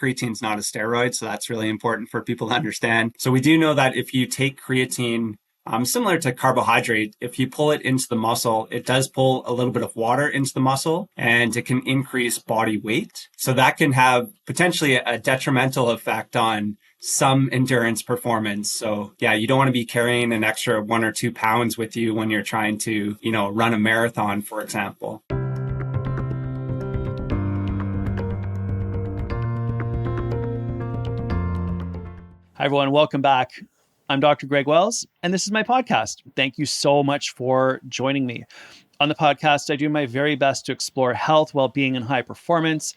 creatine's not a steroid, so that's really important for people to understand. So we do know that if you take creatine, similar to carbohydrate, if you pull it into the muscle, it does pull a little bit of water into the muscle and it can increase body weight. So that can have potentially a detrimental effect on some endurance performance. So yeah, you don't want to be carrying an extra 1 or 2 pounds with you when you're trying to, run a marathon, for example. Hi, everyone. Welcome back. I'm Dr. Greg Wells, and this is my podcast. Thank you so much for joining me. On the podcast, I do my very best to explore health, well-being, and high performance.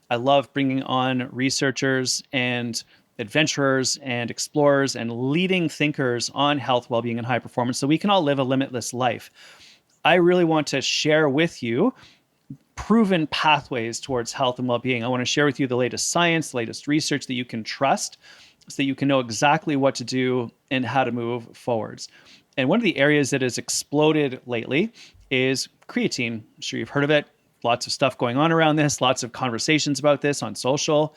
I love bringing on researchers and adventurers and explorers and leading thinkers on health, well-being, and high performance so we can all live a limitless life. I really want to share with you proven pathways towards health and well-being. I want to share with you the latest science, the latest research that you can trust so that you can know exactly what to do and how to move forwards. And one of the areas that has exploded lately is creatine. I'm sure you've heard of it. Lots of stuff going on around this, lots of conversations about this on social.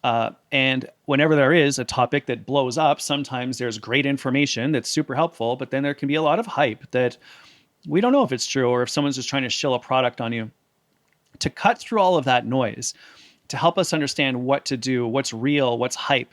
And whenever there is a topic that blows up, sometimes there's great information that's super helpful, but then there can be a lot of hype that we don't know if it's true or if someone's just trying to shill a product on you. To cut through all of that noise, to help us understand what to do, what's real, what's hype,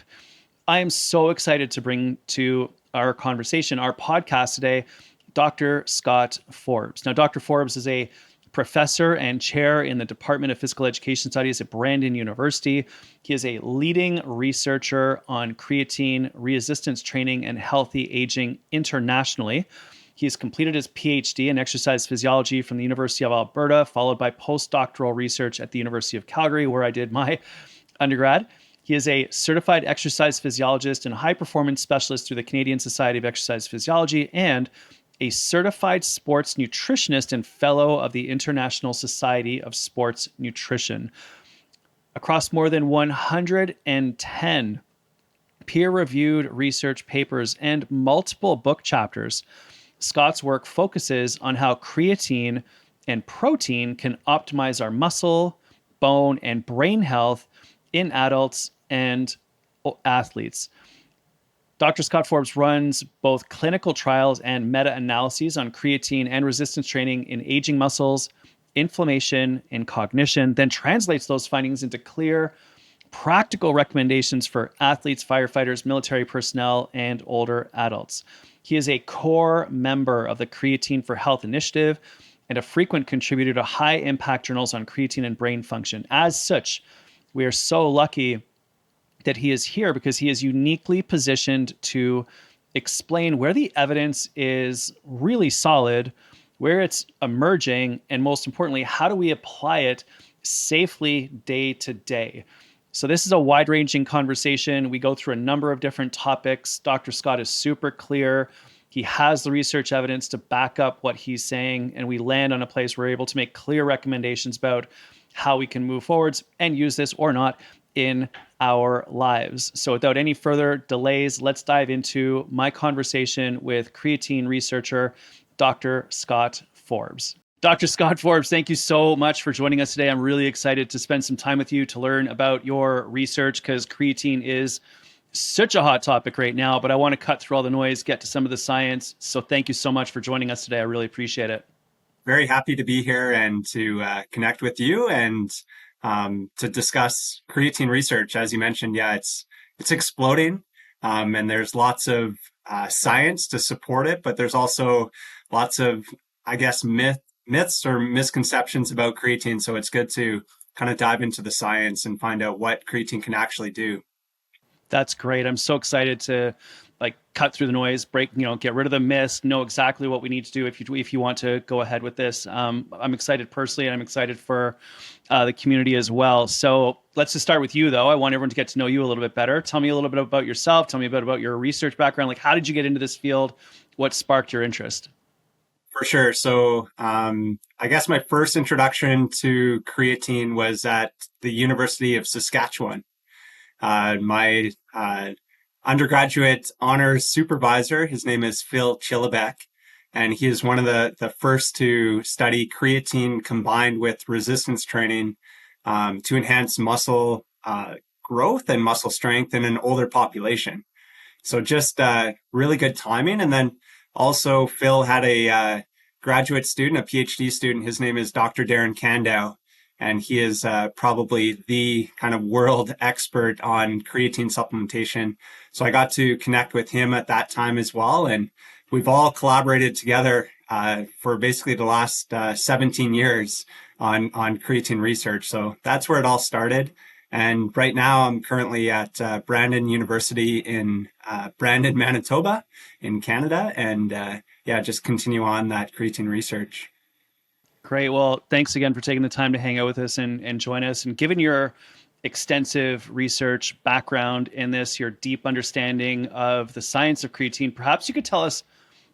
I am so excited to bring to our conversation, our podcast today, Dr. Scott Forbes. Now, Dr. Forbes is a professor and chair in the Department of Physical Education Studies at Brandon University. He is a leading researcher on creatine, resistance training, and healthy aging internationally. He has completed his PhD in exercise physiology from the University of Alberta, followed by postdoctoral research at the University of Calgary, where I did my undergrad. He is a certified exercise physiologist and high performance specialist through the Canadian Society of Exercise Physiology and a certified sports nutritionist and fellow of the International Society of Sports Nutrition. Across more than 110 peer-reviewed research papers and multiple book chapters, Scott's work focuses on how creatine and protein can optimize our muscle, bone, and brain health in adults and athletes. Dr. Scott Forbes runs both clinical trials and meta-analyses on creatine and resistance training in aging muscles, inflammation, and cognition, then translates those findings into clear, practical recommendations for athletes, firefighters, military personnel, and older adults. He is a core member of the Creatine for Health initiative and a frequent contributor to high-impact journals on creatine and brain function. As such, we are so lucky that he is here because he is uniquely positioned to explain where the evidence is really solid, where it's emerging, and most importantly, how do we apply it safely day to day. So this is a wide-ranging conversation. We go through a number of different topics. Dr. Scott is super clear. He has the research evidence to back up what he's saying, and we land on a place where we're able to make clear recommendations about how we can move forwards and use this or not in our lives. So without any further delays, let's dive into my conversation with creatine researcher, Dr. Scott Forbes. Dr. Scott Forbes, thank you so much for joining us today. I'm really excited to spend some time with you to learn about your research because creatine is such a hot topic right now, but I want to cut through all the noise, get to some of the science. So thank you so much for joining us today. I really appreciate it. Very happy to be here and to connect with you and to discuss creatine research. As you mentioned, yeah, it's exploding, and there's lots of science to support it, but there's also lots of, I guess, myths or misconceptions about creatine. So it's good to kind of dive into the science and find out what creatine can actually do. That's great. I'm so excited to cut through the noise, get rid of the myths, know exactly what we need to do if you want to go ahead with this. I'm excited personally, and I'm excited for the community as well. So let's just start with you, though. I want everyone to get to know you a little bit better. Tell me a little bit about yourself. Tell me a bit about your research background. How did you get into this field? What sparked your interest? For sure. So I guess my first introduction to creatine was at the University of Saskatchewan. My undergraduate honors supervisor, his name is Phil Chillibeck, and he is one of the first to study creatine combined with resistance training to enhance muscle growth and muscle strength in an older population. So just really good timing. And then also Phil had a graduate student, a PhD student. His name is Dr. Darren Kandow, and he is probably the kind of world expert on creatine supplementation. So I got to connect with him at that time as well. And we've all collaborated together for basically the last 17 years on creatine research. So that's where it all started. And right now I'm currently at Brandon University in Brandon, Manitoba in Canada. And yeah, just continue on that creatine research. Great. Well, thanks again for taking the time to hang out with us and join us. And given your extensive research background in this, your deep understanding of the science of creatine, perhaps you could tell us,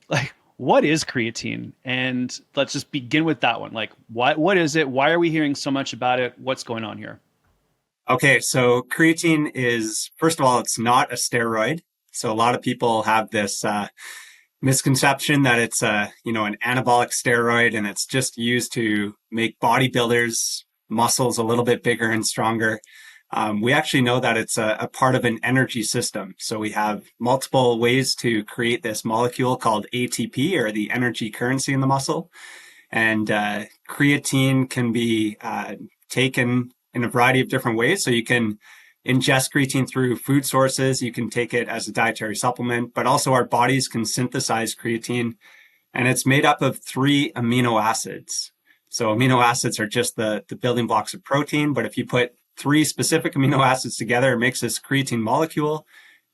like, what is creatine? And let's just begin with that one. Like, what is it? Why are we hearing so much about it? What's going on here? Okay, so creatine is, first of all, it's not a steroid. So a lot of people have this misconception that it's an anabolic steroid and it's just used to make bodybuilders' muscles a little bit bigger and stronger. We actually know that it's a part of an energy system. So we have multiple ways to create this molecule called ATP, or the energy currency in the muscle. And creatine can be taken in a variety of different ways. So you can ingest creatine through food sources. You can take it as a dietary supplement, but also our bodies can synthesize creatine, and it's made up of 3 amino acids. So amino acids are just the building blocks of protein, but if you put 3 specific amino acids together, it makes this creatine molecule.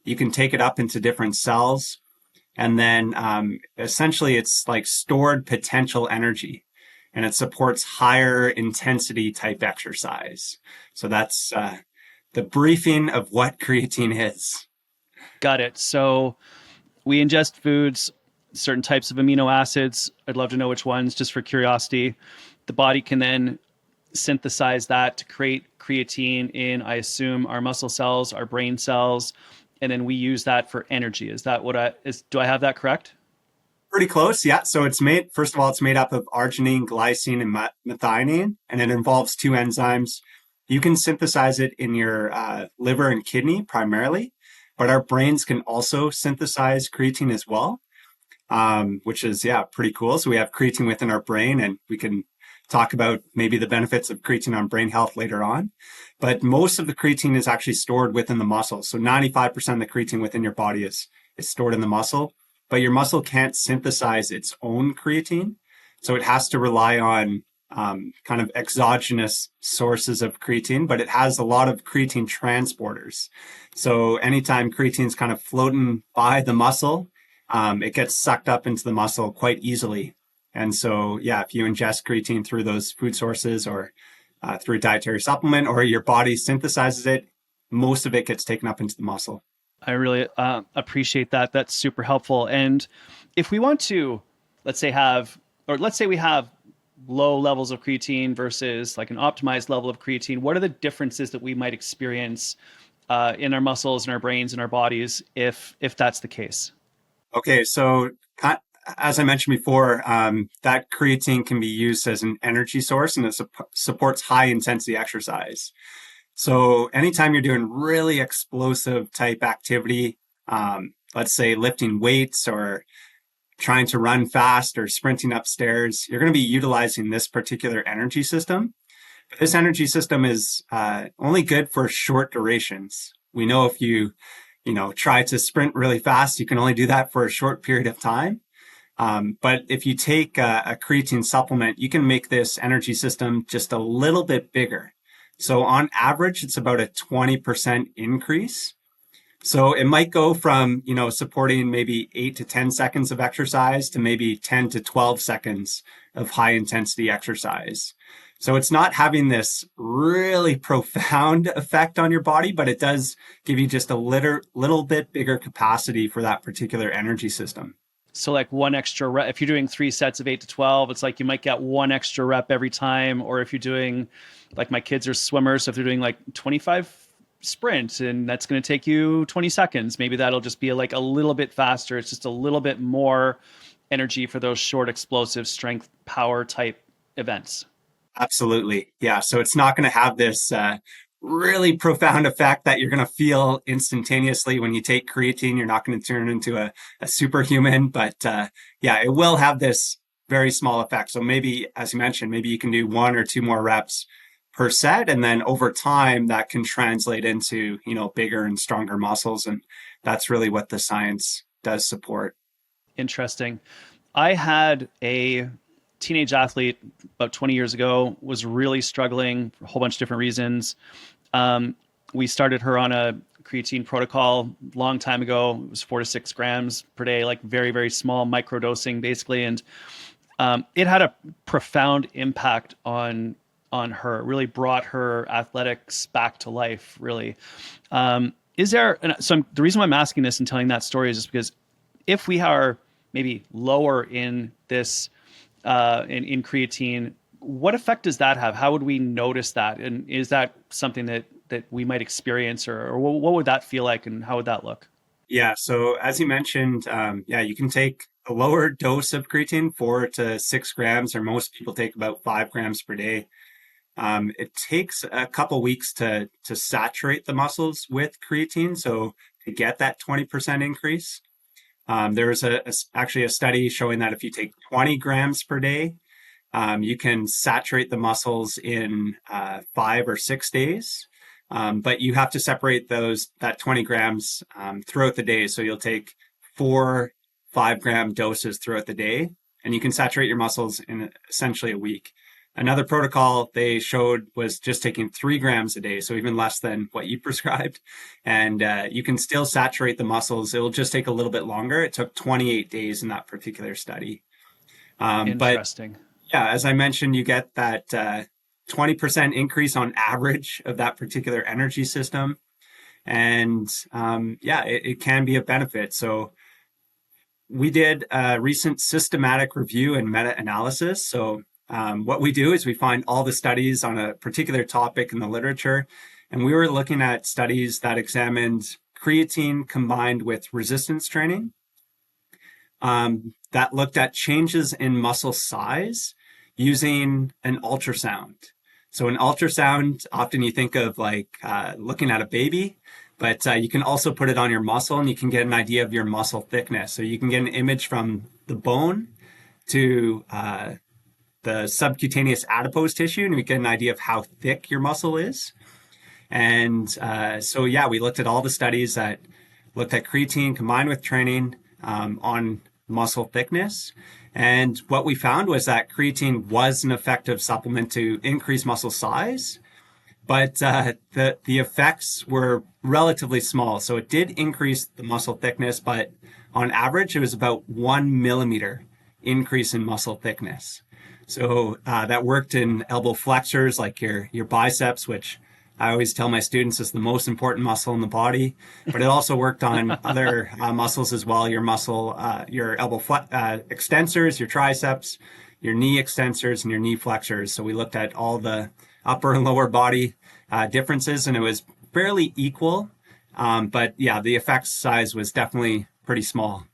You can take it up into different cells, and then essentially it's like stored potential energy, and it supports higher intensity type exercise. So that's the briefing of what creatine is. Got it. So we ingest foods, certain types of amino acids. I'd love to know which ones, just for curiosity. The body can then synthesize that to create creatine in, I assume, our muscle cells, our brain cells, and then we use that for energy. Is that what do I have that correct? Pretty close, yeah. So first of all, it's made up of arginine, glycine, and methionine, and it involves 2 enzymes. You can synthesize it in your liver and kidney primarily, but our brains can also synthesize creatine as well, which is, yeah, pretty cool. So we have creatine within our brain, and we can talk about maybe the benefits of creatine on brain health later on. But most of the creatine is actually stored within the muscle. So 95% of the creatine within your body is stored in the muscle, but your muscle can't synthesize its own creatine. So it has to rely on kind of exogenous sources of creatine, but it has a lot of creatine transporters. So anytime creatine's kind of floating by the muscle, it gets sucked up into the muscle quite easily. And so, yeah, if you ingest creatine through those food sources or through a dietary supplement, or your body synthesizes it, most of it gets taken up into the muscle. I really appreciate that. That's super helpful. And if we want to, let's say we have low levels of creatine versus like an optimized level of creatine, what are the differences that we might experience in our muscles and our brains and our bodies if that's the case? Okay, so as I mentioned before, that creatine can be used as an energy source, and it supports high intensity exercise. So anytime you're doing really explosive type activity, let's say lifting weights or trying to run fast or sprinting upstairs, you're going to be utilizing this particular energy system. But this energy system is only good for short durations. We know if you try to sprint really fast, you can only do that for a short period of time. But if you take a creatine supplement, you can make this energy system just a little bit bigger. So on average, it's about a 20% increase. So it might go from, supporting maybe 8 to 10 seconds of exercise to maybe 10 to 12 seconds of high intensity exercise. So it's not having this really profound effect on your body, but it does give you just a little bit bigger capacity for that particular energy system. So like one extra rep, if you're doing 3 sets of 8 to 12, it's like you might get one extra rep every time. Or if you're doing, like my kids are swimmers, so if they're doing like 25 sprints and that's going to take you 20 seconds, maybe that'll just be like a little bit faster. It's just a little bit more energy for those short, explosive strength power type events. Absolutely. Yeah. So it's not going to have this really profound effect that you're going to feel instantaneously when you take creatine. You're not going to turn into a superhuman, but yeah, it will have this very small effect. So maybe, as you mentioned, maybe you can do one or two more reps per set, and then over time that can translate into, bigger and stronger muscles. And that's really what the science does support. Interesting. I had a teenage athlete about 20 years ago, was really struggling for a whole bunch of different reasons. Um, we started her on a creatine protocol a long time ago. It was 4 to 6 grams per day, like very, very small micro dosing basically. And it had a profound impact on her. It really brought her athletics back to life, really. Is there, and so the reason why I'm asking this and telling that story is just because if we are maybe lower in this, in creatine, what effect does that have? How would we notice that? And is that something that we might experience, or what would that feel like, and how would that look? Yeah, so as you mentioned, yeah, you can take a lower dose of creatine, 4 to 6 grams, or most people take about 5 grams per day. It takes a couple weeks to saturate the muscles with creatine, so to get that 20% increase. There was actually a study showing that if you take 20 grams per day, you can saturate the muscles in 5 or 6 days. But you have to separate that 20 grams throughout the day. So you'll take 4 5-gram doses throughout the day, and you can saturate your muscles in essentially a week. Another protocol they showed was just taking 3 grams a day, so even less than what you prescribed. And you can still saturate the muscles. It'll just take a little bit longer. It took 28 days in that particular study. But Interesting. yeah, as I mentioned, you get that 20% increase on average of that particular energy system. And yeah, it can be a benefit. So we did a recent systematic review and meta-analysis. So what we do is we find all the studies on a particular topic in the literature. And we were looking at studies that examined creatine combined with resistance training, that looked at changes in muscle size using an ultrasound. So an ultrasound, often you think of like looking at a baby, but you can also put it on your muscle and you can get an idea of your muscle thickness. So you can get an image from the bone to the subcutaneous adipose tissue, and we get an idea of how thick your muscle is. And so, yeah, we looked at all the studies that looked at creatine combined with training on muscle thickness. And what we found was that creatine was an effective supplement to increase muscle size, but the effects were relatively small. So it did increase the muscle thickness, but on average, it was about 1 millimeter increase in muscle thickness. So that worked in elbow flexors, like your biceps, which I always tell my students is the most important muscle in the body. But it also worked on other muscles as well. Your elbow extensors, your triceps, your knee extensors, and your knee flexors. So we looked at all the upper and lower body differences, and it was fairly equal. But yeah, the effect size was definitely pretty small.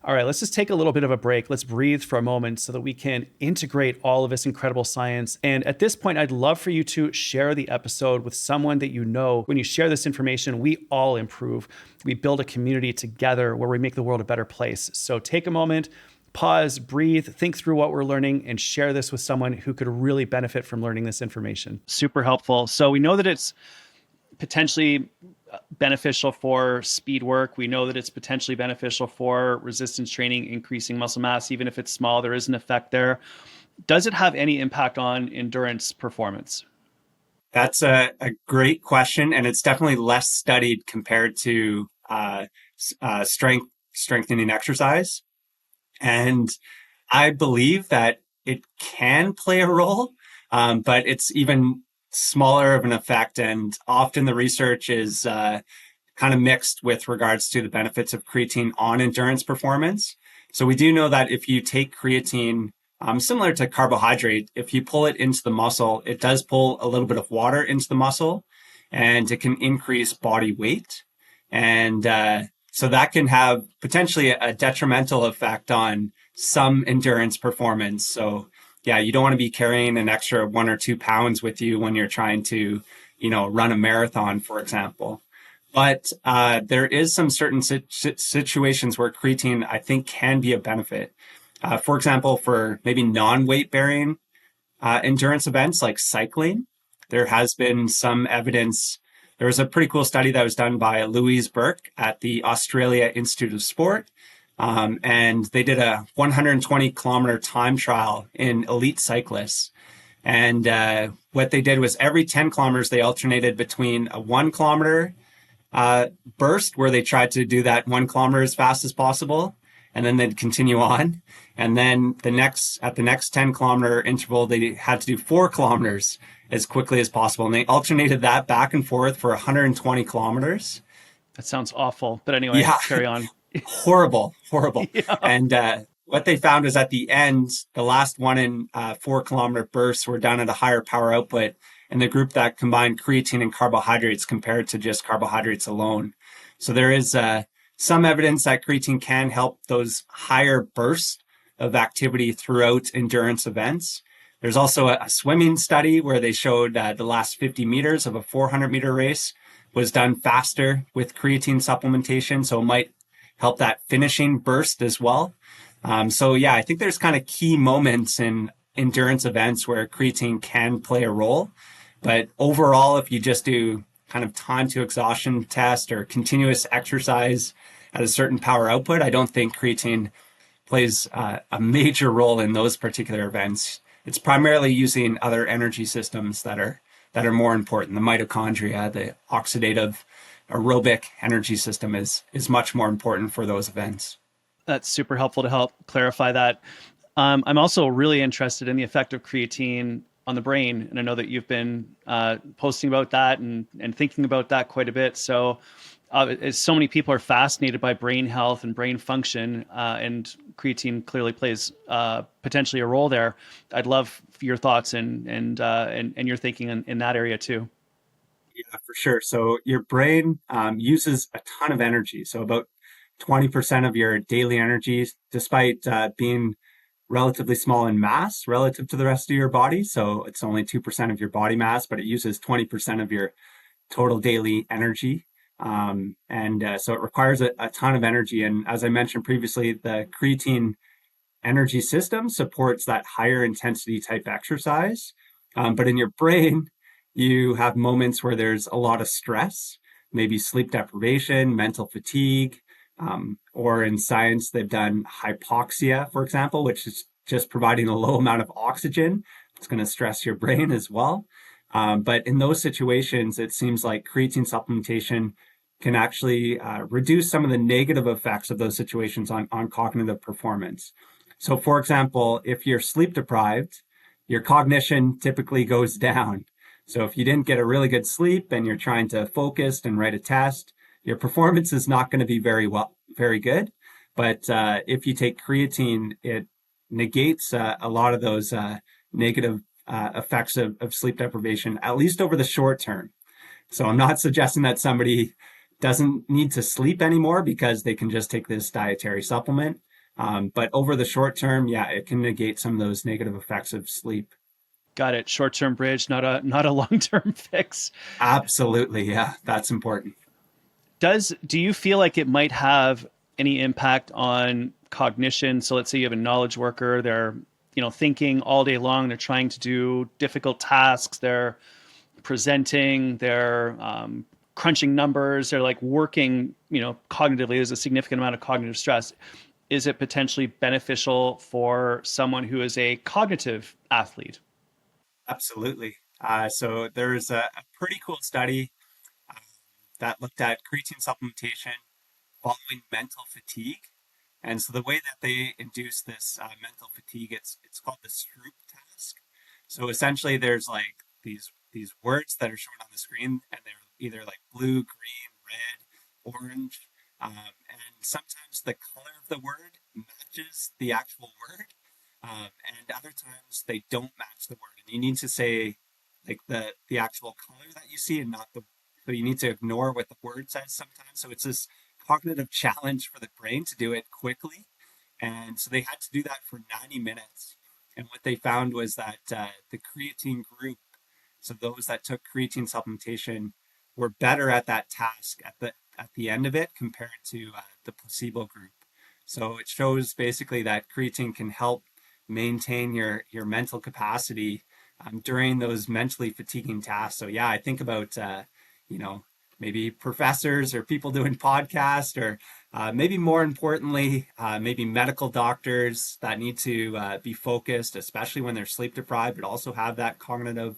All right, let's just take a little bit of a break. Let's breathe for a moment so that we can integrate all of this incredible science. And at this point, I'd love for you to share the episode with someone that you know. When you share this information, we all improve. We build a community together where we make the world a better place. So take a moment, pause, breathe, think through what we're learning, and share this with someone who could really benefit from learning this information. Super helpful. So we know that it's potentially beneficial for speed work. We know that it's potentially beneficial for resistance training, increasing muscle mass. Even if it's small, there is an effect there. Does it have any impact on endurance performance? That's a great question, and it's definitely less studied compared to strengthening exercise. And I believe that it can play a role, but it's even smaller of an effect. And often the research is kind of mixed with regards to the benefits of creatine on endurance performance. So we do know that if you take creatine, similar to carbohydrate, if you pull it into the muscle, it does pull a little bit of water into the muscle, and it can increase body weight. And so that can have potentially a detrimental effect on some endurance performance. So yeah, you don't want to be carrying an extra 1 or 2 pounds with you when you're trying to run a marathon, for example. But there is some certain situations where creatine, I think, can be a benefit. For example, for maybe non-weight bearing endurance events like cycling, there has been some evidence. There was a pretty cool study that was done by Louise Burke at the Australia Institute of Sport. And they did a 120-kilometer time trial in elite cyclists. And what they did was every 10 kilometers, they alternated between a 1 kilometer burst where they tried to do that 1 kilometer as fast as possible, and then they'd continue on. And then at the next 10-kilometer interval, they had to do 4 kilometers as quickly as possible. And they alternated that back and forth for 120 kilometers. That sounds awful. But anyway, Yeah, carry on. horrible, horrible. Yeah. And what they found is at the end, the last 4 kilometer bursts were done at a higher power output in the group that combined creatine and carbohydrates compared to just carbohydrates alone. So there is some evidence that creatine can help those higher bursts of activity throughout endurance events. There's also a swimming study where they showed the last 50 meters of a 400-meter race was done faster with creatine supplementation. So it might help that finishing burst as well. So yeah, I think there's kind of key moments in endurance events where creatine can play a role. But overall, if you just do kind of time to exhaustion test or continuous exercise at a certain power output, I don't think creatine plays a major role in those particular events. It's primarily using other energy systems that are more important. The mitochondria, the oxidative aerobic energy system is much more important for those events. That's super helpful to help clarify that. I'm also really interested in the effect of creatine on the brain, and I know that you've been posting about that and thinking about that quite a bit. So, as so many people are fascinated by brain health and brain function, and creatine clearly plays potentially a role there. I'd love your thoughts and your thinking in that area too. Yeah, for sure. So your brain uses a ton of energy. So about 20% of your daily energy, despite being relatively small in mass relative to the rest of your body. So it's only 2% of your body mass, but it uses 20% of your total daily energy. And so it requires a ton of energy. And as I mentioned previously, the creatine energy system supports that higher intensity type exercise. But in your brain, you have moments where there's a lot of stress, maybe sleep deprivation, mental fatigue, or in science, they've done hypoxia, for example, which is just providing a low amount of oxygen. It's going to stress your brain as well. But in those situations, it seems like creatine supplementation can actually reduce some of the negative effects of those situations on cognitive performance. So, for example, if you're sleep deprived, your cognition typically goes down. So, if you didn't get a really good sleep and you're trying to focus and write a test, your performance is not going to be very good. But if you take creatine, it negates a lot of those negative effects of sleep deprivation, at least over the short term. So, I'm not suggesting that somebody doesn't need to sleep anymore because they can just take this dietary supplement. But over the short term, yeah, it can negate some of those negative effects of sleep. Got it. Short term bridge, not a long term fix. Absolutely. Yeah, that's important. Do you feel like it might have any impact on cognition? So let's say you have a knowledge worker, they're thinking all day long, they're trying to do difficult tasks, they're presenting, they're crunching numbers, they're like working, cognitively. There's a significant amount of cognitive stress. Is it potentially beneficial for someone who is a cognitive athlete? Absolutely. So there's a pretty cool study that looked at creatine supplementation following mental fatigue. And so the way that they induce this mental fatigue, it's called the Stroop task. So essentially, there's like these words that are shown on the screen, and they're either like blue, green, red, orange, and sometimes the color of the word matches the actual word, and other times they don't match the word, and you need to say like the actual color that you see and not the. So you need to ignore what the word says sometimes. So it's this cognitive challenge for the brain to do it quickly. And so they had to do that for 90 minutes. And what they found was that the creatine group So those that took creatine supplementation were better at that task at the end of it compared to the placebo group. So it shows basically that creatine can help maintain your mental capacity during those mentally fatiguing tasks. So yeah, I think about you know, maybe professors or people doing podcasts, or maybe more importantly, maybe medical doctors that need to be focused, especially when they're sleep deprived, but also have that cognitive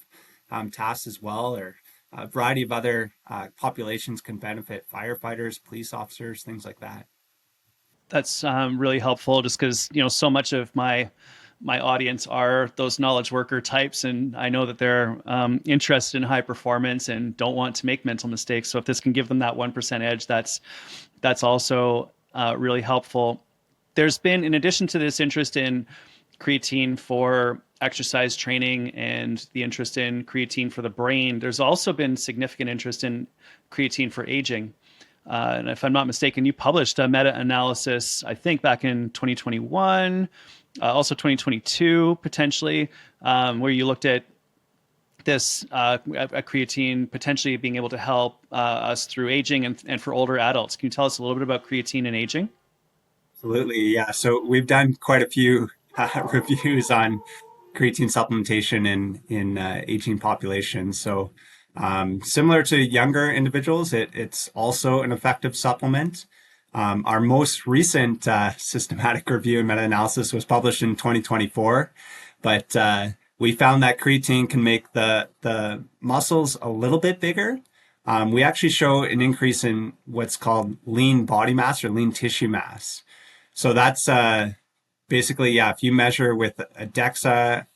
tasks as well, or a variety of other populations can benefit: firefighters, police officers, things like that. That's really helpful, just because so much of my audience are those knowledge worker types, and I know that they're interested in high performance and don't want to make mental mistakes. So if this can give them that 1% edge, that's also really helpful. There's been, in addition to this interest in creatine for exercise training and the interest in creatine for the brain, there's also been significant interest in creatine for aging. And if I'm not mistaken, you published a meta-analysis, I think back in 2021, also 2022 potentially, where you looked at this a creatine potentially being able to help us through aging and for older adults. Can you tell us a little bit about creatine and aging? Absolutely, yeah. So we've done quite a few reviews on creatine supplementation in aging populations. So similar to younger individuals, it's also an effective supplement. Our most recent systematic review and meta-analysis was published in 2024, but we found that creatine can make the muscles a little bit bigger. We actually show an increase in what's called lean body mass or lean tissue mass. So that's basically, yeah, if you measure with a DEXA,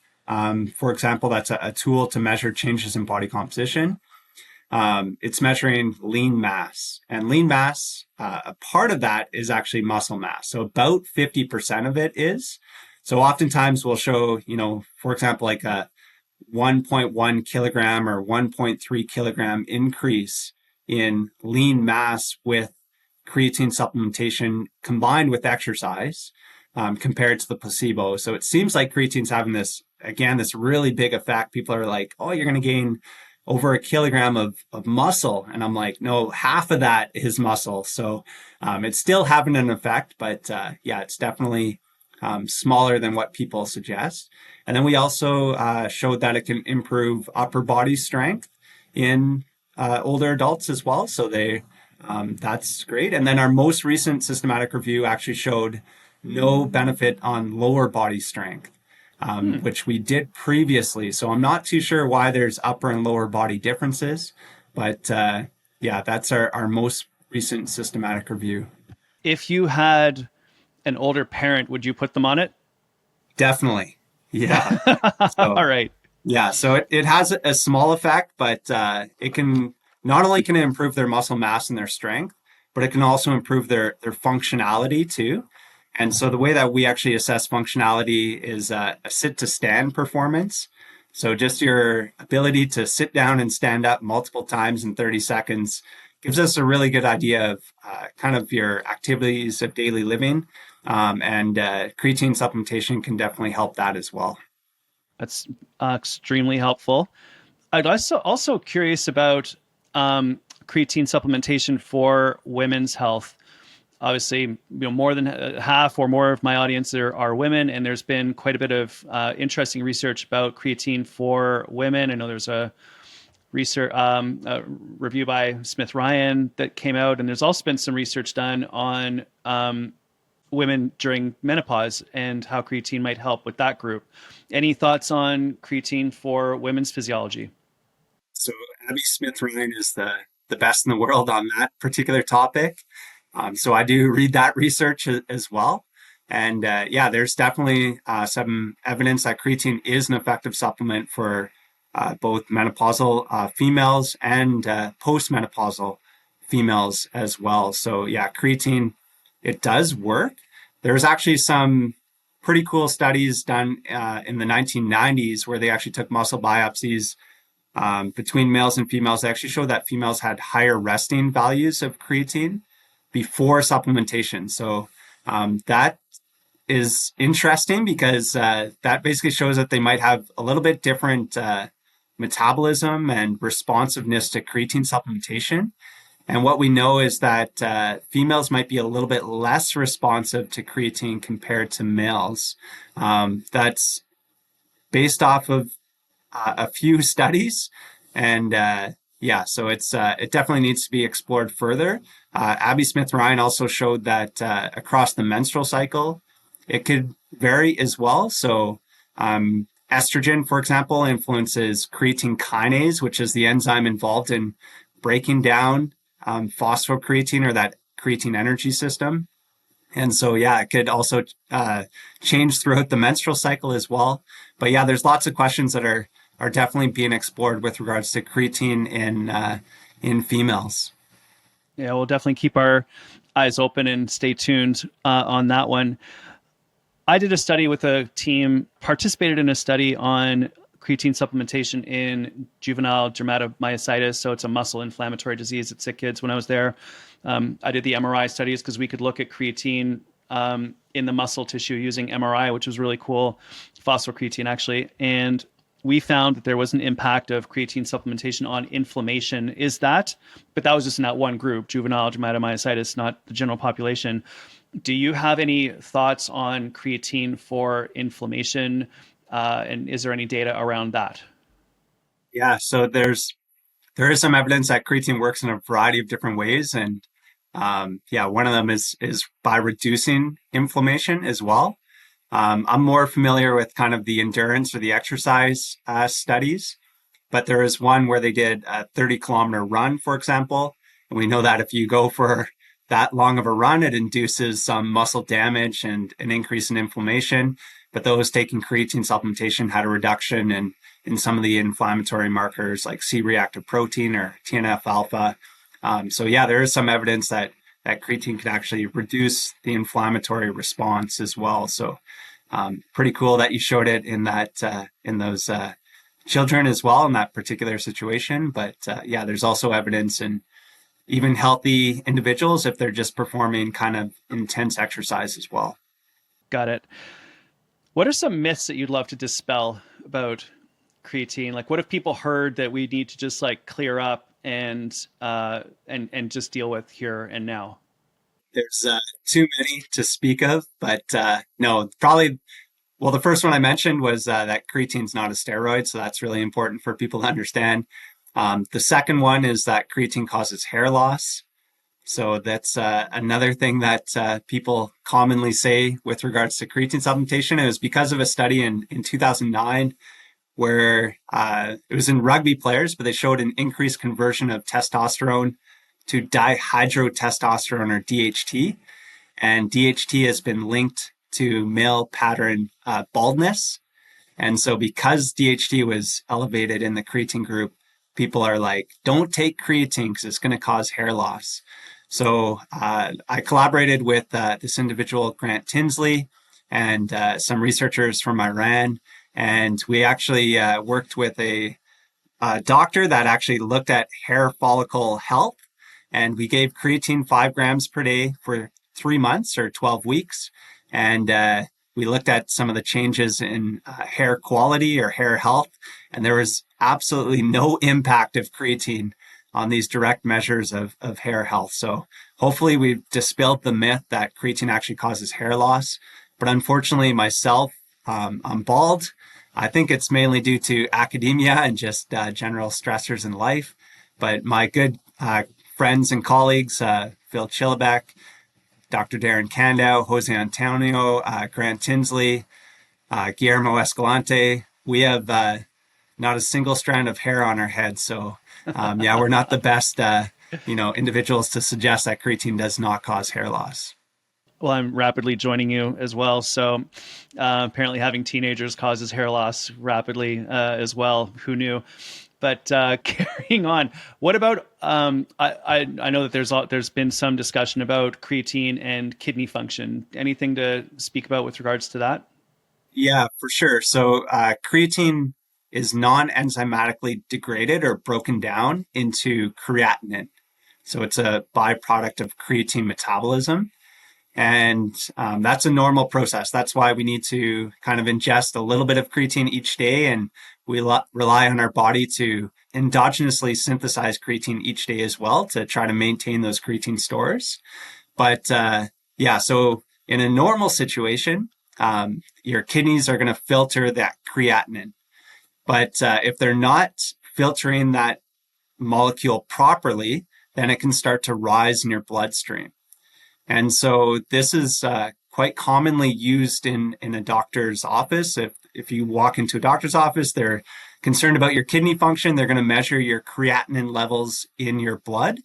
for example, that's a tool to measure changes in body composition. It's measuring lean mass, and lean mass, a part of that is actually muscle mass. So about 50% of it is. So oftentimes we'll show, for example, like a 1.1 kilogram or 1.3 kilogram increase in lean mass with creatine supplementation combined with exercise compared to the placebo. So it seems like creatine's having this really big effect. People are like, oh, you're going to gain over a kilogram of muscle. And I'm like, no, half of that is muscle. So it's still having an effect, but yeah, it's definitely smaller than what people suggest. And then we also showed that it can improve upper body strength in older adults as well. So that's great. And then our most recent systematic review actually showed no benefit on lower body strength, which we did previously. So I'm not too sure why there's upper and lower body differences, but yeah, that's our most recent systematic review. If you had an older parent, would you put them on it? Definitely. Yeah. So All right. yeah, so it has a small effect, but it can not only can it improve their muscle mass and their strength, but it can also improve their functionality too. And so the way that we actually assess functionality is a sit to stand performance. So just your ability to sit down and stand up multiple times in 30 seconds gives us a really good idea of kind of your activities of daily living. And creatine supplementation can definitely help that as well. That's extremely helpful. I'd also curious about creatine supplementation for women's health. Obviously, more than half or more of my audience are women, and there's been quite a bit of interesting research about creatine for women. I know there's a review by Smith Ryan that came out, and there's also been some research done on women during menopause and how creatine might help with that group. Any thoughts on creatine for women's physiology? So Abby Smith Ryan is the best in the world on that particular topic. So I do read that research as well. And yeah, there's definitely some evidence that creatine is an effective supplement for both menopausal females and postmenopausal females as well. So yeah, creatine, it does work. There's actually some pretty cool studies done in the 1990s where they actually took muscle biopsies between males and females. They actually showed that females had higher resting values of creatine before supplementation. So that is interesting because that basically shows that they might have a little bit different metabolism and responsiveness to creatine supplementation. And what we know is that females might be a little bit less responsive to creatine compared to males. That's based off of a few studies, and yeah, so it definitely needs to be explored further. Abby Smith Ryan also showed that across the menstrual cycle, it could vary as well. So estrogen, for example, influences creatine kinase, which is the enzyme involved in breaking down phosphocreatine, or that creatine energy system. And so, yeah, it could also change throughout the menstrual cycle as well. But yeah, there's lots of questions that are definitely being explored with regards to creatine in females. Yeah, we'll definitely keep our eyes open and stay tuned on that one. I did a study with a team, participated in a study on creatine supplementation in juvenile dermatomyositis. So it's a muscle inflammatory disease at sick kids. When I was there, I did the MRI studies because we could look at creatine in the muscle tissue using MRI, which was really cool, phosphocreatine actually. And we found that there was an impact of creatine supplementation on inflammation. But that was just in that one group, juvenile dermatomyositis, not the general population. Do you have any thoughts on creatine for inflammation? And is there any data around that? Yeah, so there is some evidence that creatine works in a variety of different ways, and yeah, one of them is by reducing inflammation as well. I'm more familiar with kind of the endurance or the exercise studies, but there is one where they did a 30-kilometer run, for example. And we know that if you go for that long of a run, it induces some muscle damage and an increase in inflammation. But those taking creatine supplementation had a reduction in some of the inflammatory markers like C-reactive protein or TNF alpha. So yeah, there is some evidence that creatine can actually reduce the inflammatory response as well. So pretty cool that you showed it in those children as well in that particular situation. But yeah, there's also evidence in even healthy individuals if they're just performing kind of intense exercise as well. Got it. What are some myths that you'd love to dispel about creatine? Like, what if people heard that we need to just like clear up and just deal with here and now? There's too many to speak of, but no, probably. Well, the first one I mentioned was that creatine's not a steroid, so that's really important for people to understand. The second one is that creatine causes hair loss. So that's another thing that people commonly say with regards to creatine supplementation. It was because of a study in 2009 where it was in rugby players, but they showed an increased conversion of testosterone to dihydrotestosterone, or DHT. And DHT has been linked to male pattern baldness. And so because DHT was elevated in the creatine group, people are like, don't take creatine because it's going to cause hair loss. So I collaborated with this individual, Grant Tinsley, and some researchers from Iran. And we actually worked with a doctor that actually looked at hair follicle health. And we gave creatine 5 grams per day for 3 months or 12 weeks. And we looked at some of the changes in hair quality or hair health. And there was absolutely no impact of creatine on these direct measures of hair health. So hopefully we've dispelled the myth that creatine actually causes hair loss. But unfortunately, myself, I'm bald. I think it's mainly due to academia and just general stressors in life. But my good friends and colleagues, Phil Chilbeck, Dr. Darren Candow, Jose Antonio, Grant Tinsley, Guillermo Escalante, we have not a single strand of hair on our head. So yeah, we're not the best individuals to suggest that creatine does not cause hair loss. Well, I'm rapidly joining you as well. So apparently, having teenagers causes hair loss rapidly as well. Who knew? But carrying on, what about? I know that there's been some discussion about creatine and kidney function. Anything to speak about with regards to that? Yeah, for sure. So creatine is non-enzymatically degraded or broken down into creatinine. So it's a byproduct of creatine metabolism. And that's a normal process. That's why we need to kind of ingest a little bit of creatine each day. And we rely on our body to endogenously synthesize creatine each day as well to try to maintain those creatine stores. But yeah, so in a normal situation, your kidneys are going to filter that creatinine. But if they're not filtering that molecule properly, then it can start to rise in your bloodstream. And so this is quite commonly used in a doctor's office. If you walk into a doctor's office, they're concerned about your kidney function. They're going to measure your creatinine levels in your blood.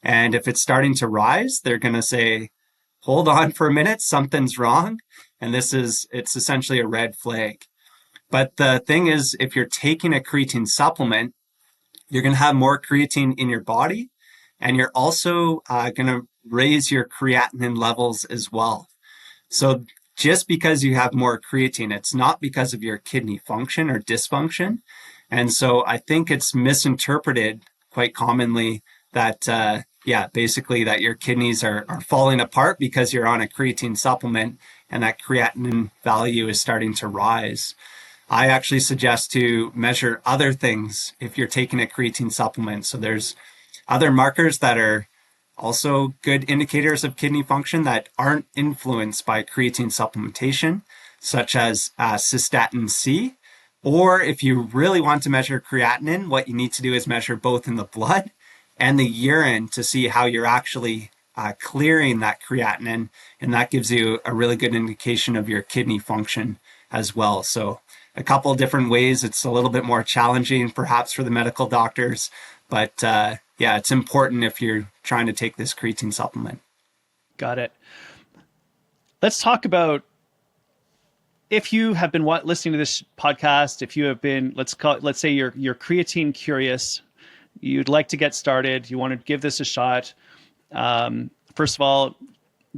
And if it's starting to rise, they're going to say, hold on for a minute, something's wrong. And it's essentially a red flag. But the thing is, if you're taking a creatine supplement, you're going to have more creatine in your body, and you're also going to raise your creatinine levels as well. So just because you have more creatine, it's not because of your kidney function or dysfunction. And so I think it's misinterpreted quite commonly that, basically that your kidneys are falling apart because you're on a creatine supplement and that creatinine value is starting to rise. I actually suggest to measure other things if you're taking a creatine supplement. So there's other markers that are also good indicators of kidney function that aren't influenced by creatine supplementation, such as cystatin C. Or if you really want to measure creatinine, what you need to do is measure both in the blood and the urine to see how you're actually clearing that creatinine. And that gives you a really good indication of your kidney function as well. So a couple of different ways. It's a little bit more challenging perhaps for the medical doctors, but it's important if you're trying to take this creatine supplement. Got it. Let's talk about, if you have been listening to this podcast, if you have been, let's say you're creatine curious, you'd like to get started, you want to give this a shot. First of all,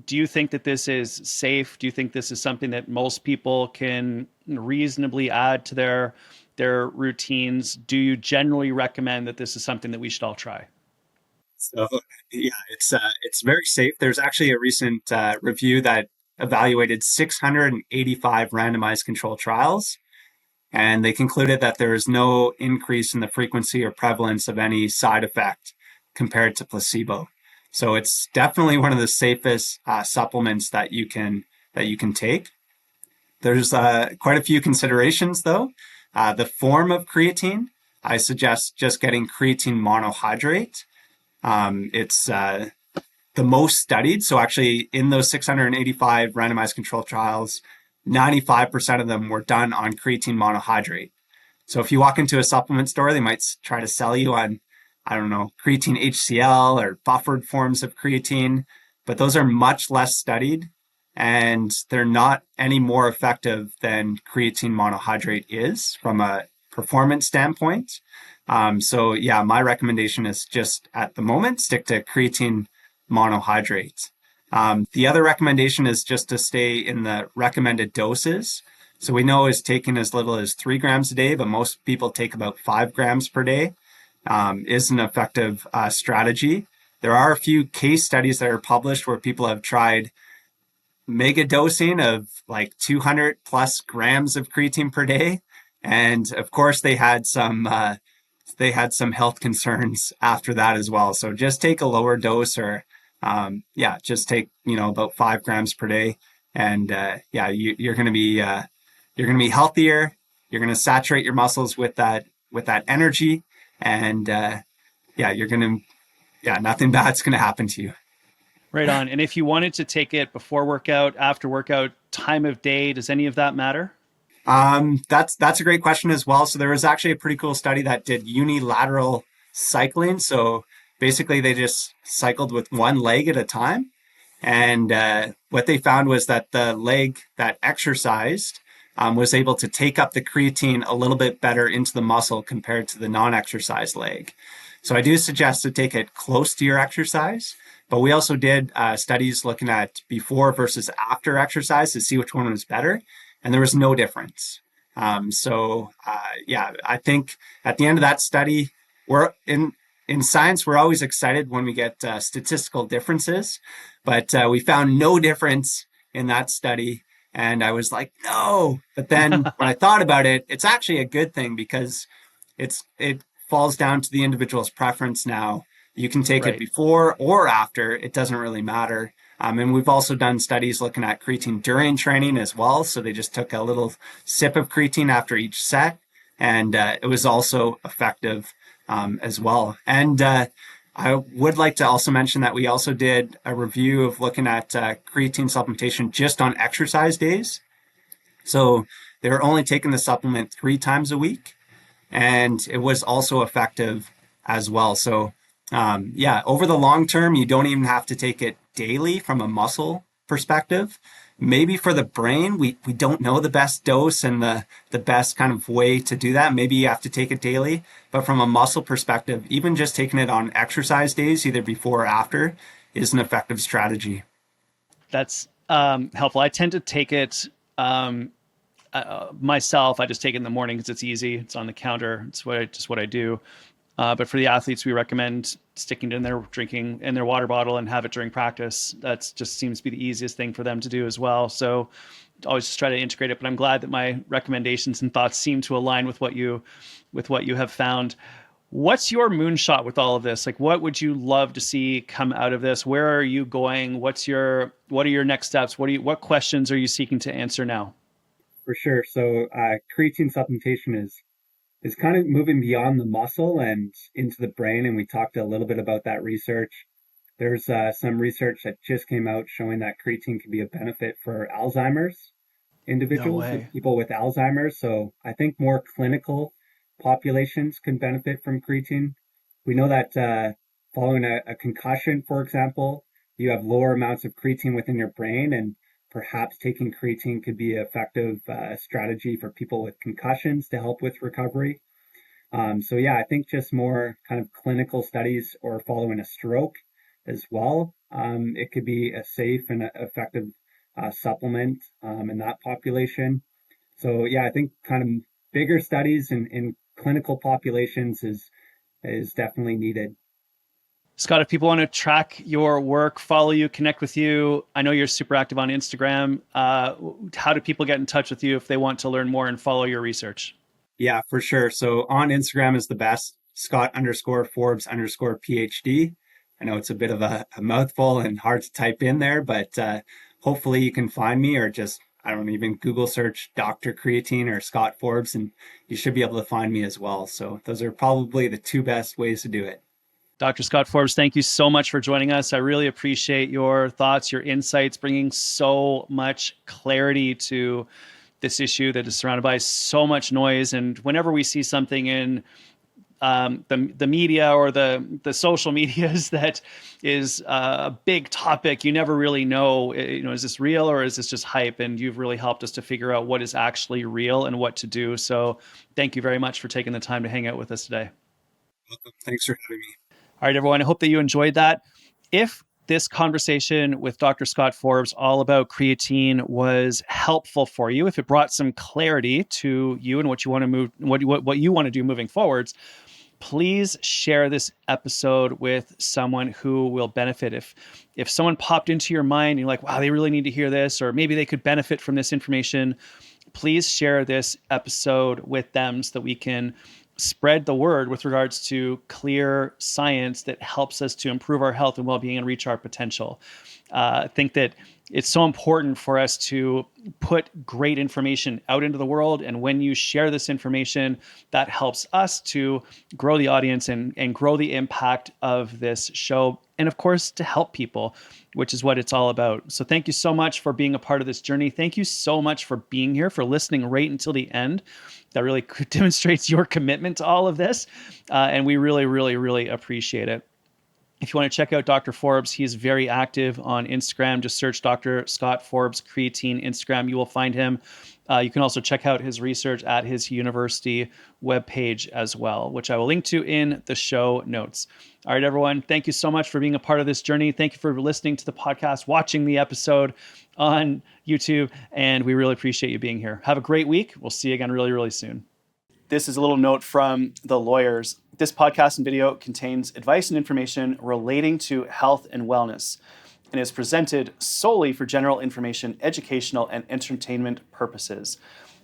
do you think that this is safe? Do you think this is something that most people can reasonably add to their routines? Do you generally recommend that this is something that we should all try? So yeah, it's very safe. There's actually a recent review that evaluated 685 randomized control trials, and they concluded that there is no increase in the frequency or prevalence of any side effect compared to placebo. So it's definitely one of the safest supplements that you can take. There's quite a few considerations though. The form of creatine, I suggest just getting creatine monohydrate. It's the most studied. So actually in those 685 randomized control trials, 95% of them were done on creatine monohydrate. So if you walk into a supplement store, they might try to sell you on, I don't know, creatine HCl or buffered forms of creatine, but those are much less studied and they're not any more effective than creatine monohydrate is from a performance standpoint. So yeah, my recommendation is just at the moment, stick to creatine monohydrate. The other recommendation is just to stay in the recommended doses. So we know is taken as little as 3 grams a day, but most people take about 5 grams per day, is an effective strategy. There are a few case studies that are published where people have tried mega dosing of like 200 plus grams of creatine per day. And of course, they had some health concerns after that as well. So just take a lower dose, or just take about 5 grams per day, and you're going to be healthier. You're going to saturate your muscles with that energy, and nothing bad's going to happen to you. Right on. And if you wanted to take it before workout, after workout, time of day, does any of that matter? That's a great question as well. So there was actually a pretty cool study that did unilateral cycling. So basically they just cycled with one leg at a time. And what they found was that the leg that exercised was able to take up the creatine a little bit better into the muscle compared to the non-exercise leg. So I do suggest to take it close to your exercise. But we also did studies looking at before versus after exercise to see which one was better. And there was no difference. I think at the end of that study, we're in in science, we're always excited when we get statistical differences, but we found no difference in that study. And I was like, no. But then when I thought about it, it's actually a good thing because it falls down to the individual's preference now. You can take it Right. before or after. It doesn't really matter. And we've also done studies looking at creatine during training as well. So they just took a little sip of creatine after each set, and it was also effective as well. And I would like to also mention that we also did a review of looking at creatine supplementation just on exercise days. So they were only taking the supplement 3 times a week, and it was also effective as well. So, yeah, over the long term, you don't even have to take it daily from a muscle perspective. Maybe for the brain, we don't know the best dose and the best kind of way to do that. Maybe you have to take it daily. But from a muscle perspective, even just taking it on exercise days, either before or after, is an effective strategy. That's helpful. I tend to take it myself. I just take it in the morning because it's easy. It's on the counter. It's what I do. But for the athletes, we recommend sticking to their drinking in their water bottle and have it during practice. That just seems to be the easiest thing for them to do as well. So always just try to integrate it. But I'm glad that my recommendations and thoughts seem to align with what you have found. What's your moonshot with all of this? Like, what would you love to see come out of this? Where are you going? What are your next steps? What questions are you seeking to answer now? For sure. So creatine supplementation is kind of moving beyond the muscle and into the brain. And we talked a little bit about that research. There's some research that just came out showing that creatine can be a benefit for Alzheimer's No individuals, with way. people with Alzheimer's. So I think more clinical populations can benefit from creatine. We know that following a concussion, for example, you have lower amounts of creatine within your brain, and perhaps taking creatine could be an effective strategy for people with concussions to help with recovery. So yeah, I think just more kind of clinical studies or following a stroke as well. It could be a safe and effective supplement in that population. So yeah, I think kind of bigger studies in clinical populations is definitely needed. Scott, if people want to track your work, follow you, connect with you, I know you're super active on Instagram. How do people get in touch with you if they want to learn more and follow your research? Yeah, for sure. So on Instagram is the best, Scott_Forbes_PhD. I know it's a bit of a mouthful and hard to type in there, but hopefully you can find me, or just, I don't even Google search Dr. Creatine or Scott Forbes, and you should be able to find me as well. So those are probably the two best ways to do it. Dr. Scott Forbes, thank you so much for joining us. I really appreciate your thoughts, your insights, bringing so much clarity to this issue that is surrounded by so much noise. And whenever we see something in the media or the social medias that is a big topic, you never really know, is this real or is this just hype? And you've really helped us to figure out what is actually real and what to do. So thank you very much for taking the time to hang out with us today. Welcome. Thanks for having me. All right, everyone. I hope that you enjoyed that. If this conversation with Dr. Scott Forbes all about creatine was helpful for you, if it brought some clarity to you and what you want to what you want to do moving forwards, please share this episode with someone who will benefit. If someone popped into your mind and you're like, wow, they really need to hear this, or maybe they could benefit from this information, please share this episode with them so that we can spread the word with regards to clear science that helps us to improve our health and well-being and reach our potential. I think that it's so important for us to put great information out into the world. And when you share this information, that helps us to grow the audience and grow the impact of this show. And of course, to help people, which is what it's all about. So thank you so much for being a part of this journey. Thank you so much for being here, for listening right until the end. That really demonstrates your commitment to all of this. And we really, really, really appreciate it. If you want to check out Dr. Forbes, he's very active on Instagram. Just search Dr. Scott Forbes Creatine Instagram. You will find him. You can also check out his research at his university webpage as well, which I will link to in the show notes. All right, everyone. Thank you so much for being a part of this journey. Thank you for listening to the podcast, watching the episode on YouTube, and we really appreciate you being here. Have a great week. We'll see you again really, really soon. This is a little note from the lawyers. This podcast and video contains advice and information relating to health and wellness and is presented solely for general information, educational, and entertainment purposes.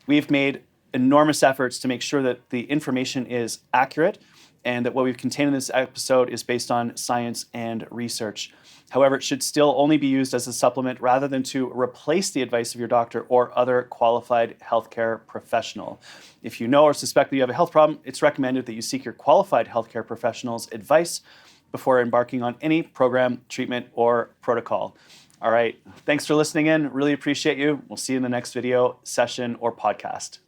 We've made enormous efforts to make sure that the information is accurate and that what we've contained in this episode is based on science and research. However, it should still only be used as a supplement rather than to replace the advice of your doctor or other qualified healthcare professional. If you know or suspect that you have a health problem, it's recommended that you seek your qualified healthcare professional's advice before embarking on any program, treatment, or protocol. All right, thanks for listening in. Really appreciate you. We'll see you in the next video, session, or podcast.